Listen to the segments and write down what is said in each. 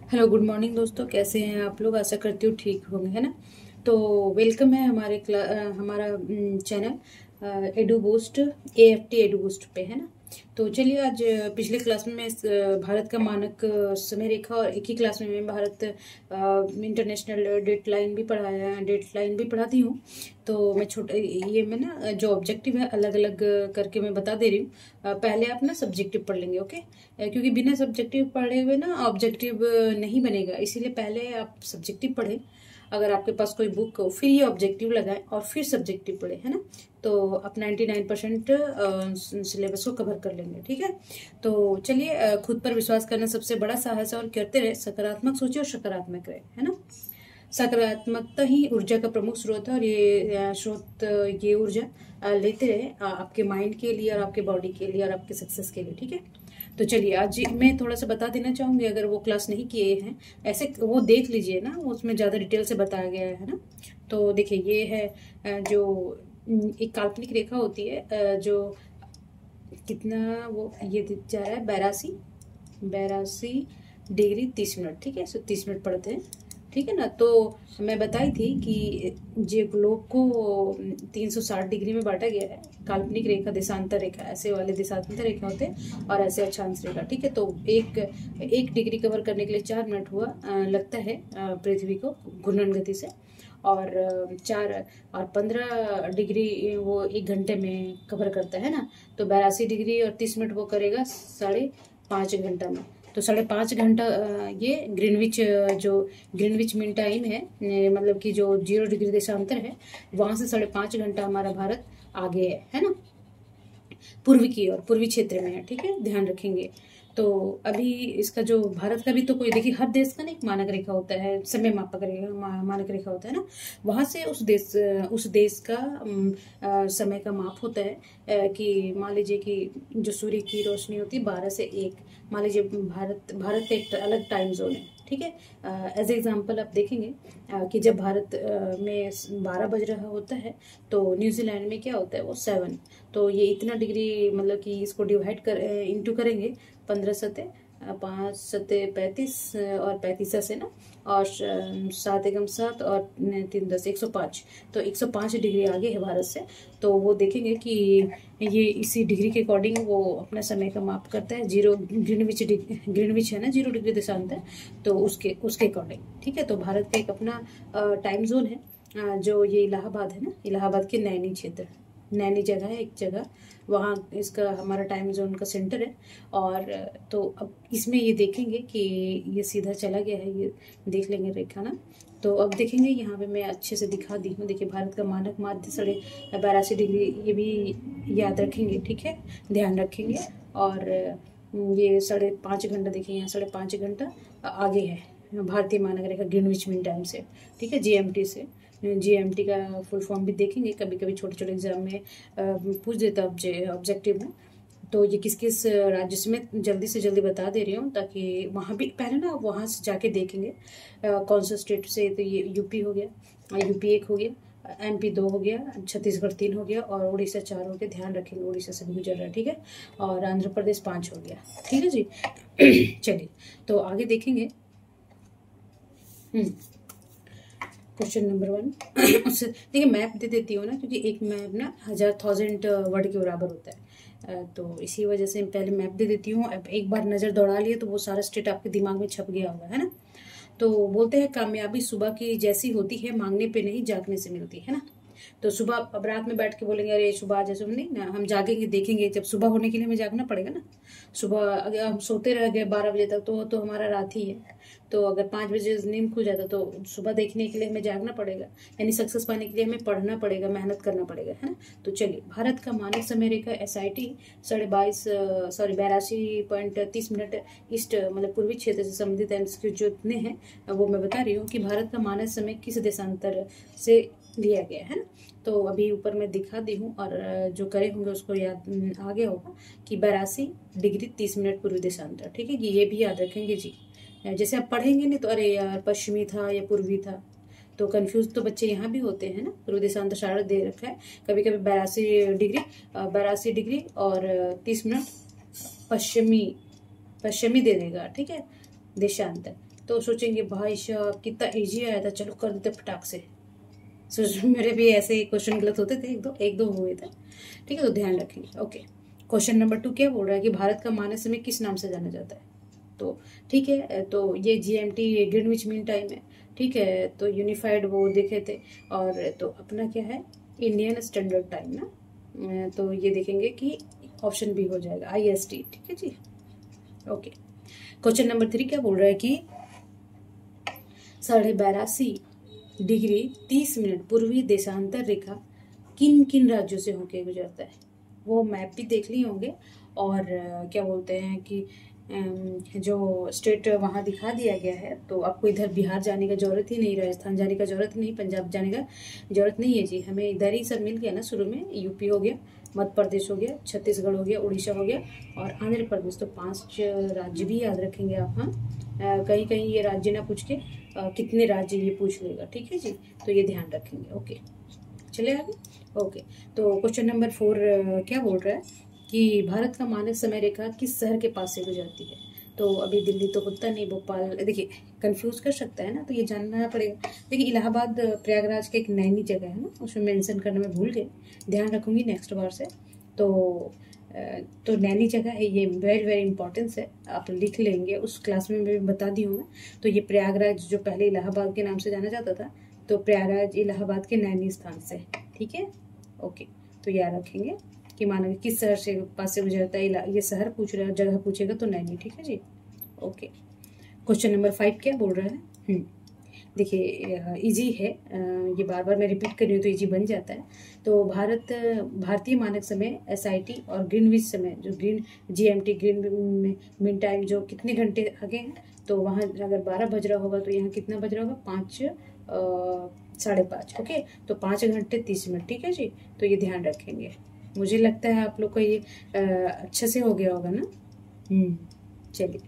Hello good morning दोस्तों, कैसे हैं आप लोग। आशा करती हूँ ठीक होंगे, है ना। तो वेलकम है हमारा channel edu boost, AFT edu boost पे, है ना। तो चलिए आज पिछले क्लास में मैं भारत का मानक समय रेखा और एक ही क्लास में मैं भारत इंटरनेशनल डेट लाइन भी पढ़ाती हूँ। तो मैं मैं ना जो ऑब्जेक्टिव है अलग अलग करके मैं बता दे रही हूँ। पहले आप ना सब्जेक्टिव पढ़ लेंगे, ओके। क्योंकि बिना सब्जेक्टिव पढ़े हुए ना ऑब्जेक्टिव नहीं बनेगा, इसीलिए पहले आप सब्जेक्टिव पढ़ें। अगर आपके पास कोई बुक हो फिर ये ऑब्जेक्टिव लगाएं और फिर सब्जेक्टिव पढ़े, है ना। तो आप 99% सिलेबस को कवर कर लेंगे, ठीक है। तो चलिए, खुद पर विश्वास करना सबसे बड़ा साहस है और करते रहे, सकारात्मक सोचे और सकारात्मक रहे, है ना। सकारात्मकता ही ऊर्जा का प्रमुख स्रोत है और ये ऊर्जा लेते रहे आपके माइंड के लिए और आपके बॉडी के लिए और आपके सक्सेस के लिए, ठीक है। तो चलिए आज मैं थोड़ा सा बता देना चाहूंगी, अगर वो क्लास नहीं किए हैं ऐसे वो देख लीजिए ना, उसमें ज़्यादा डिटेल से बताया गया है ना। तो देखिए ये है जो एक काल्पनिक रेखा होती है, जो कितना वो ये दिख जा रहा है 82 डिग्री 30 मिनट, ठीक है। 30 मिनट पढ़ते हैं, ठीक है ना। तो मैं बताई थी कि जो ग्लोब को 360 डिग्री में बांटा गया है। काल्पनिक रेखा, देशांतर रेखा, ऐसे वाले देशांतर रेखा होते हैं और ऐसे अक्षांश रेखा, ठीक है। तो एक डिग्री कवर करने के लिए 4 मिनट लगता है पृथ्वी को घूर्णन गति से, और 15 डिग्री वो 1 घंटे में कवर करता है ना। तो 82 डिग्री और 30 मिनट वो करेगा 5.5 घंटा में। तो 5.5 घंटा ये ग्रीनविच मीन टाइम है, मतलब कि जो 0 डिग्री देशांतर है वहां से 5.5 घंटा हमारा भारत आगे है ना, पूर्वी क्षेत्र में है, ठीक है। ध्यान रखेंगे। तो अभी इसका जो भारत का भी तो कोई देखिए, हर देश का ना एक मानक रेखा होता है, समय मापक रेखा, मानक रेखा होता है ना। वहां से उस देश का समय का माप होता है। कि मान लीजिए कि जो सूर्य की रोशनी होती है 12 से 1, मान लीजिए भारत का एक अलग टाइम जोन है, ठीक है। एज एग्जाम्पल आप देखेंगे कि जब भारत में 12 बज रहा होता है तो न्यूजीलैंड में क्या होता है वो 7। तो ये इतना डिग्री, मतलब कि इसको डिवाइड इंटू करेंगे 15 सते 5 सते 35 और 35 से ना, और 7 एकम 7 और 3 10 105। तो 105 डिग्री आगे है भारत से। तो वो देखेंगे कि ये इसी डिग्री के अकॉर्डिंग वो अपना समय का माप करता है। ग्रीनविच है ना, 0 डिग्री देशांतर, तो उसके अकॉर्डिंग, ठीक है। तो भारत का एक अपना टाइम जोन है, जो ये इलाहाबाद है ना, इलाहाबाद के नैनी जगह है, एक जगह वहाँ इसका हमारा टाइम जोन का सेंटर है। और तो अब इसमें ये देखेंगे कि ये सीधा चला गया है, ये देख लेंगे रेखा ना। तो अब देखेंगे यहाँ पे मैं अच्छे से दिखा दी हूँ। देखिए भारत का मानक माध्य 82 डिग्री, ये भी याद रखेंगे, ठीक है, ध्यान रखेंगे। और ये 5.5 घंटा, देखिए यहाँ 5.5 घंटा आगे है भारतीय मानक रेखा ग्रीनविच मीन टाइम से, ठीक है, GMT से। GMT का फुल फॉर्म भी देखेंगे, कभी कभी छोटे छोटे एग्जाम में पूछ देता ऑब्जेक्टिव में। तो ये किस किस राज्य से मैं जल्दी से जल्दी बता दे रही हूँ, ताकि वहाँ भी पहले ना वहाँ से जाके देखेंगे कौन सा स्टेट से। तो ये यूपी हो गया, यूपी 1 हो गया, MP 2 हो गया, छत्तीसगढ़ 3 हो गया और उड़ीसा 4 हो गया। ध्यान रखेंगे, उड़ीसा से भी गुजर रहा है, ठीक है। और आंध्र प्रदेश 5 हो गया, ठीक है जी। चलिए तो आगे देखेंगे। क्वेश्चन नंबर 1 उससे देखिए मैप दे देती हूँ ना, क्योंकि एक मैप ना 1000 वर्ड के बराबर होता है। तो इसी वजह से पहले मैप दे देती हूँ। अब एक बार नज़र दौड़ा लिए तो वो सारा स्टेट आपके दिमाग में छप गया होगा, है ना। तो बोलते हैं कामयाबी सुबह की जैसी होती है, मांगने पे नहीं जागने से मिलती है ना। तो सुबह अब रात में बैठ के बोलेंगे अरे सुबह जैसे नहीं ना, हम जागेंगे देखेंगे, जब सुबह होने के लिए हमें जागना पड़ेगा ना। सुबह अगर हम सोते रह गए 12 बजे तक तो हमारा रात ही है। तो अगर 5 बजे नींद खुल जाता तो सुबह देखने के लिए हमें जागना पड़ेगा, यानी सक्सेस पाने के लिए हमें पढ़ना पड़ेगा, मेहनत करना पड़ेगा, है ना। तो चलिए भारत का मानक समय रेखा SIT 82.30 मिनट ईस्ट, मतलब पूर्वी क्षेत्र से संबंधित एमसीक्यू जो इतने हैं वो मैं बता रही हूँ कि भारत का मानक समय किस देशांतर से लिया गया है ना। तो अभी ऊपर मैं दिखा दी हूँ, और जो करे होंगे उसको याद आ गया होगा कि 82 डिग्री 30 मिनट पूर्वी देशांतर, ठीक है। ये भी याद रखेंगे जी। जैसे आप पढ़ेंगे नहीं तो अरे यार पश्चिमी था या पूर्वी था, तो कंफ्यूज तो बच्चे यहाँ भी होते हैं ना। पूर्वी देशांतर सारा दे रखा है, कभी कभी 82 डिग्री और 30 मिनट पश्चिमी दे देगा, ठीक है, देशांतर। तो सोचेंगे भाई साहब कितना इजी आया था, चलो कर देते फटाक से। सोच मेरे भी ऐसे क्वेश्चन गलत होते थे, एक दो हुए थे। ठीक है, तो ध्यान रखेंगे। ओके, क्वेश्चन नंबर 2 क्या बोल रहा है कि भारत का मानक समय किस नाम से जाना जाता है। तो ठीक है, तो ये GMT ग्रीनविच मीन टाइम है। ठीक है, तो यूनिफाइड वो देखे थे। और तो अपना क्या है, इंडियन स्टैंडर्ड टाइम ना। तो ये देखेंगे कि ऑप्शन बी हो जाएगा IST। ठीक है जी, ओके। क्वेश्चन नंबर 3 क्या बोल रहा है कि 82.30 पूर्वी देशांतर रेखा किन किन राज्यों से होकर गुजरता है। वो मैप भी देख लिए होंगे, और क्या बोलते हैं कि जो स्टेट वहाँ दिखा दिया गया है। तो आपको इधर बिहार जाने का जरूरत ही नहीं, राजस्थान जाने का जरूरत नहीं, पंजाब जाने का जरूरत नहीं है जी। हमें इधर ही सब मिल गया ना शुरू में। यूपी हो गया, मध्य प्रदेश हो गया, छत्तीसगढ़ हो गया, उड़ीसा हो गया और आंध्र प्रदेश। तो 5 राज्य भी याद रखेंगे आप। हाँ, कहीं कहीं ये राज्य ना पूछ के कितने राज्य ये पूछ लेगा। ठीक है जी, तो ये ध्यान रखेंगे। ओके, चले आगे। ओके, तो क्वेश्चन नंबर 4 क्या बोल रहा है कि भारत का मानक समय रेखा किस शहर के पास से गुजरती है। तो अभी दिल्ली तो होता नहीं, भोपाल, देखिए कंफ्यूज कर सकता है ना, तो ये जानना पड़ेगा। देखिए इलाहाबाद प्रयागराज का एक नैनी जगह है ना, उसमें मेंशन करना मैं भूल गई, ध्यान रखूंगी नेक्स्ट बार से। तो नैनी जगह है ये, वेरी वेरी इंपॉर्टेंस है, आप लिख लेंगे। उस क्लास में मैं बता दी हूँ मैं। तो ये प्रयागराज जो पहले इलाहाबाद के नाम से जाना जाता था, तो प्रयागराज इलाहाबाद के नैनी स्थान से। ठीक है, ओके। तो याद रखेंगे कि मानो किस शहर से पास से गुजरता है, ये शहर पूछ रहा है, जगह पूछेगा तो नैनी। ठीक है जी, ओके। क्वेश्चन नंबर 5 क्या बोल रहा है, देखिए इजी है, ये बार बार मैं रिपीट कर रही हूँ तो इजी बन जाता है। तो भारतीय मानक समय SIT और ग्रीनविच समय जो GMT ग्रीन मीन टाइम जो कितने घंटे आगे हैं। तो वहाँ अगर 12 बज रहा होगा तो यहाँ कितना बज रहा होगा, 5:30। ओके, तो 5 घंटे 30 मिनट। ठीक है जी, तो ये ध्यान रखेंगे। मुझे लगता है आप लोग को ये अच्छे से हो गया होगा ना। चलिए,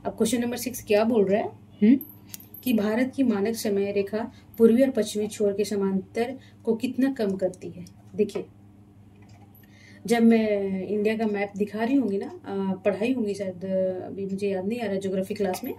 अब क्वेश्चन नंबर 6 क्या बोल रहा है कि भारत की मानक समय रेखा पूर्वी और पश्चिमी छोर के समांतर को कितना कम करती है। देखिए जब मैं इंडिया का मैप दिखा रही होंगी ना, पढ़ाई होंगी शायद, अभी मुझे याद नहीं आ रहा, ज्योग्राफी क्लास में,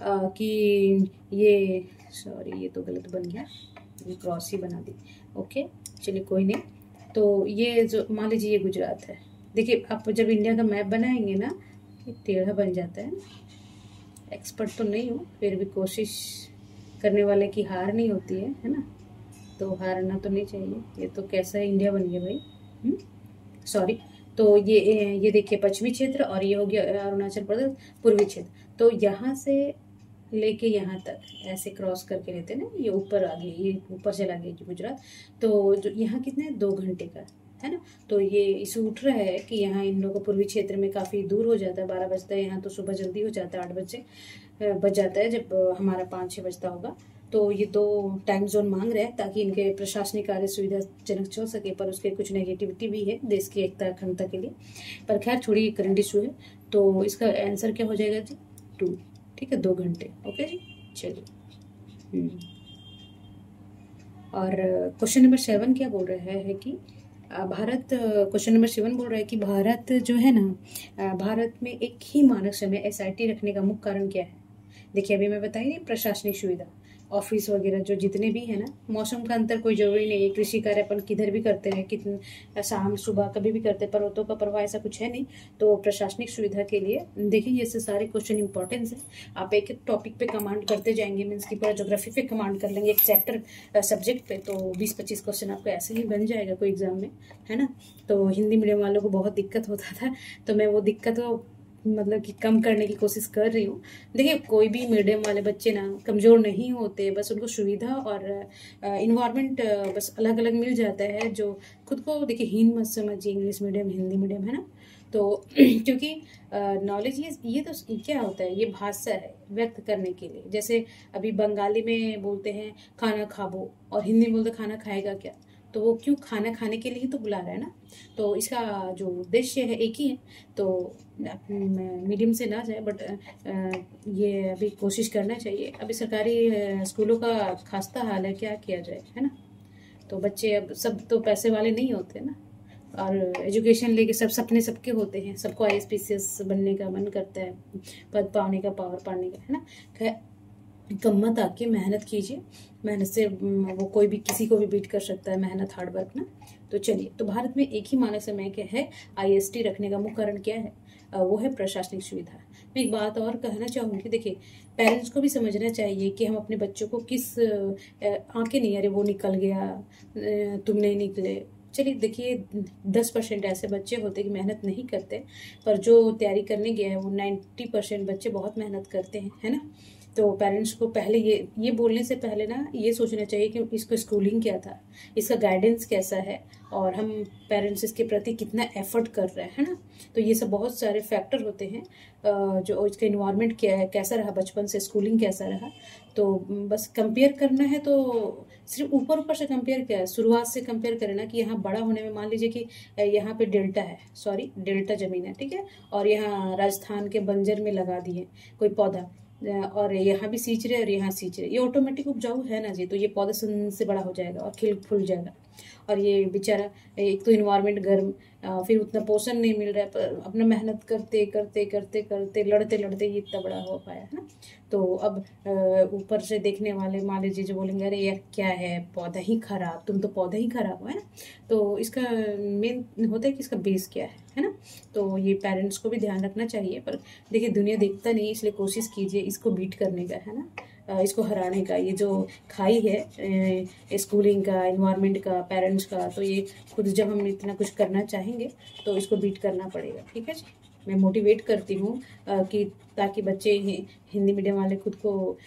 कि ये सॉरी ये तो गलत बन गया, ये क्रॉस ही बना दी। ओके, चलिए कोई नहीं। तो ये जो मान लीजिए ये गुजरात है। देखिए आप जब इंडिया का मैप बनाएंगे ना, ये टेढ़ा बन जाता है। एक्सपर्ट तो नहीं हूँ, फिर भी कोशिश करने वाले की हार नहीं होती है ना। तो हारना तो नहीं चाहिए। ये तो कैसा इंडिया बन गया भाई, सॉरी। तो ये देखिए पश्चिमी क्षेत्र, और ये हो गया अरुणाचल प्रदेश पूर्वी क्षेत्र। तो यहाँ से लेके यहाँ तक ऐसे क्रॉस करके लेते हैं ना, ये ऊपर आ गई, ये ऊपर चला गया गुजरात। तो जो यहाँ कितने 2 घंटे का है ना। तो ये इशू उठ रहा है कि यहाँ इन लोगों को पूर्वी क्षेत्र में काफ़ी दूर हो जाता है, 12 बजता है, यहाँ तो सुबह जल्दी हो जाता है, 8 बजे बज जाता है, जब हमारा 5-6 बजता होगा। तो ये 2 टाइम जोन मांग रहे हैं ताकि इनके प्रशासनिक कार्य सुविधाजनक चल सके, पर उसके कुछ नेगेटिविटी भी है देश की एकता अखंडता के लिए। पर खैर छोड़ी, करंट इशू है। तो इसका आंसर क्या हो जाएगा जी, 2। ठीक है, 2 घंटे। ओके जी, चलिए। और क्वेश्चन नंबर 7 क्या बोल रहा है कि क्वेश्चन नंबर 7 बोल रहा है कि भारत जो है ना, भारत में एक ही मानक समय SIT रखने का मुख्य कारण क्या है। देखिए अभी मैं बताई नहीं, प्रशासनिक सुविधा, ऑफिस वगैरह जो जितने भी है ना, मौसम का अंतर कोई जरूरी नहीं है। कृषि कार्य अपन किधर भी करते हैं, कितने शाम सुबह कभी भी करते हैं, पर्वतों का प्रवाह ऐसा कुछ है नहीं। तो प्रशासनिक सुविधा के लिए देखिए ये सारे क्वेश्चन इंपॉर्टेंस है। आप एक एक टॉपिक पे कमांड करते जाएंगे, मीन्स की पूरा ज्योग्राफी पे कमांड कर लेंगे, एक चैप्टर सब्जेक्ट पे। तो 20-25 क्वेश्चन आपका ऐसे ही बन जाएगा कोई एग्जाम में, है ना। तो हिंदी मीडियम वालों को बहुत दिक्कत होता था, तो मैं वो दिक्कत को मतलब कि कम करने की कोशिश कर रही हूँ। देखिए कोई भी मीडियम वाले बच्चे ना कमज़ोर नहीं होते, बस उनको सुविधा और इन्वायरमेंट बस अलग अलग मिल जाता है। जो खुद को देखिए हीन मत समझिए, इंग्लिश मीडियम हिंदी मीडियम है ना। तो क्योंकि नॉलेज ये तो क्या होता है, ये भाषा है व्यक्त करने के लिए। जैसे अभी बंगाली में बोलते हैं खाना खाबो, और हिंदी में बोलते खाना खाएगा क्या। तो वो क्यों, खाना खाने के लिए ही तो बुला रहा है ना। तो इसका जो उद्देश्य है एक ही है। तो मीडियम से ना जाए, बट ये अभी कोशिश करना चाहिए। अभी सरकारी स्कूलों का खास्ता हाल है, क्या किया जाए, है ना। तो बच्चे अब सब तो पैसे वाले नहीं होते ना, और एजुकेशन लेके सब सपने सबके होते हैं, सबको IAS PCS बनने का मन करता है, पद पाने का, पावर पाने का, है ना। कम्मत आके मेहनत कीजिए, मेहनत से वो कोई भी किसी को भी बीट कर सकता है, मेहनत हार्ड वर्क ना। तो चलिए, तो भारत में एक ही मानक समय क्या है, IST रखने का मुख्य कारण क्या है, वो है प्रशासनिक सुविधा। मैं एक बात और कहना चाहूँगी, देखिए पेरेंट्स को भी समझना चाहिए कि हम अपने बच्चों को किस आंखें नहीं, अरे वो निकल गया, तुम नहीं निकले। चलिए देखिए, 10% ऐसे बच्चे होते कि मेहनत नहीं करते, पर जो तैयारी करने गया है वो 90% बच्चे बहुत मेहनत करते हैं, है ना। तो पेरेंट्स को पहले ये बोलने से पहले ना ये सोचना चाहिए कि इसको स्कूलिंग क्या था, इसका गाइडेंस कैसा है, और हम पेरेंट्स इसके प्रति कितना एफर्ट कर रहे हैं, है ना। तो ये सब बहुत सारे फैक्टर होते हैं, जो इसका इन्वायरमेंट क्या है, कैसा रहा बचपन से, स्कूलिंग कैसा रहा। तो बस कंपेयर करना है तो सिर्फ ऊपर ऊपर से कंपेयर किया है, शुरुआत से कंपेयर करें ना कि यहाँ बड़ा होने में मान लीजिए कि यहाँ पे डेल्टा है, सॉरी डेल्टा जमीन है, ठीक है, और यहाँ राजस्थान के बंजर में लगा दिए कोई पौधा, और यहाँ भी सींच रहे और यहाँ सींच रहे, ये ऑटोमेटिक उपजाऊ है ना जी। तो ये पौधा से बड़ा हो जाएगा और खिल फूल जाएगा। और ये बेचारा, एक तो इन्वायरमेंट गर्म, फिर उतना पोषण नहीं मिल रहा है, पर अपना मेहनत करते करते करते करते लड़ते लड़ते ये इतना बड़ा हो पाया, है ना। तो अब ऊपर से देखने वाले मान लीजिए जो बोलेंगे अरे यार क्या है, पौधा ही खराब, तुम तो पौधा ही खराब हो, है ना। तो इसका मेन होता है कि इसका बेस क्या है ना। तो ये पेरेंट्स को भी ध्यान रखना चाहिए। पर देखिए दुनिया देखता नहीं, इसलिए कोशिश कीजिए इसको बीट करने का, है ना, इसको हराने का। ये जो खाई है स्कूलिंग का, इन्वायरमेंट का, पेरेंट्स का, तो ये खुद जब हम इतना कुछ करना चाहेंगे तो इसको बीट करना पड़ेगा, ठीक है जी। मैं मोटिवेट करती हूँ कि ताकि बच्चे हिंदी मीडियम वाले खुद को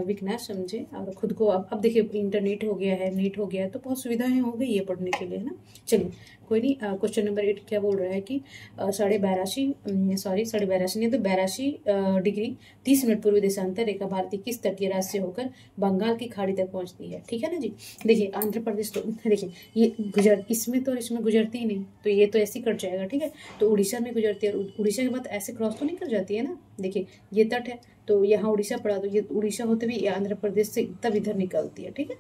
वीक ना समझें, और खुद को अब देखिए इंटरनेट हो गया है, नीट हो गया है, तो बहुत सुविधाएं हो गई है पढ़ने के लिए, है ना। चलिए कोई नहीं। क्वेश्चन नंबर 8 क्या बोल रहा है कि 82.5 नहीं तो 82 डिग्री 30 मिनट पूर्वी देशांतर रेखा भारतीय किस तटीय राज्य से होकर बंगाल की खाड़ी तक पहुंचती है, ठीक है ना जी। देखिए आंध्र प्रदेश, तो देखिए ये इसमें तो इसमें गुजरती ही नहीं, तो ये तो ऐसे ही कट जाएगा, ठीक है। तो उड़ीसा में गुजरती है, उड़ीसा के बाद ऐसे क्रॉस तो नहीं कर जाती है ना। देखिए ये तट है, तो यहाँ उड़ीसा पड़ा, तो ये उड़ीसा होते हुए आंध्र प्रदेश से तब इधर निकलती है, ठीक है।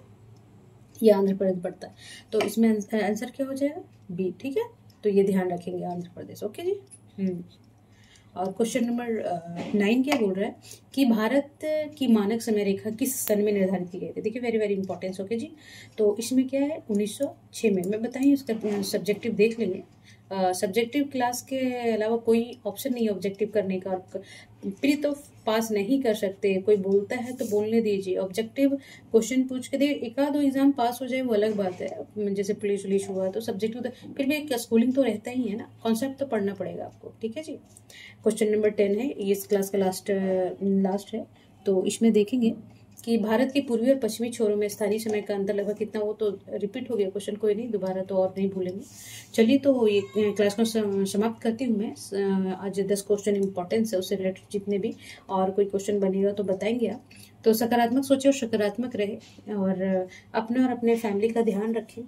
ये आंध्र प्रदेश पड़ता है, तो इसमें आंसर क्या हो जाएगा, बी, ठीक है। तो ये ध्यान रखेंगे आंध्र प्रदेश, ओके जी। और क्वेश्चन नंबर 9 क्या बोल रहा है कि भारत की मानक समय रेखा किस सन में निर्धारित की गई थी। देखिए वेरी वेरी इंपॉर्टेंस, ओके जी। तो इसमें क्या है 1906 में। मैं बताइए उसका सब्जेक्टिव देख लेंगे। सब्जेक्टिव क्लास के अलावा कोई ऑप्शन नहीं है ऑब्जेक्टिव करने का, और प्री तो पास नहीं कर सकते, कोई बोलता है तो बोलने दीजिए। ऑब्जेक्टिव क्वेश्चन पूछ के दे, एक आध दो एग्जाम पास हो जाए वो अलग बात है, जैसे पुलिस वुलिस हुआ तो सब्जेक्टिव तो फिर भी एक स्कूलिंग तो रहता ही है ना, कॉन्सेप्ट तो पढ़ना पड़ेगा आपको, ठीक है जी। क्वेश्चन नंबर 10 है, ये इस क्लास का लास्ट है। तो इसमें देखेंगे कि भारत के पूर्वी और पश्चिमी छोरों में स्थानीय समय का अंतर लगभग कितना, वो तो रिपीट हो गया क्वेश्चन, कोई नहीं दोबारा तो और नहीं भूलेंगे। चलिए तो ये क्लास को समाप्त करती हूँ मैं। आज 10 क्वेश्चन इंपॉर्टेंस है उससे रिलेटेड जितने भी, और कोई क्वेश्चन बनेगा तो बताएंगे आप। तो सकारात्मक सोचे और सकारात्मक रहे, और अपना और अपने फैमिली का ध्यान रखें,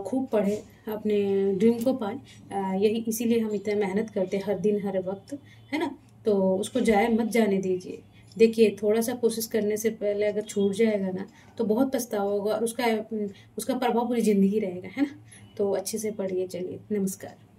खूब पढ़ें, अपने ड्रीम को पाएं। यही इसीलिए हम इतना मेहनत करते हैं हर दिन हर वक्त, है ना। तो उसको जाए मत जाने दीजिए। देखिए थोड़ा सा कोशिश करने से पहले अगर छूट जाएगा ना तो बहुत पछतावा होगा, और उसका प्रभाव पूरी जिंदगी रहेगा, है ना। तो अच्छे से पढ़िए। चलिए नमस्कार।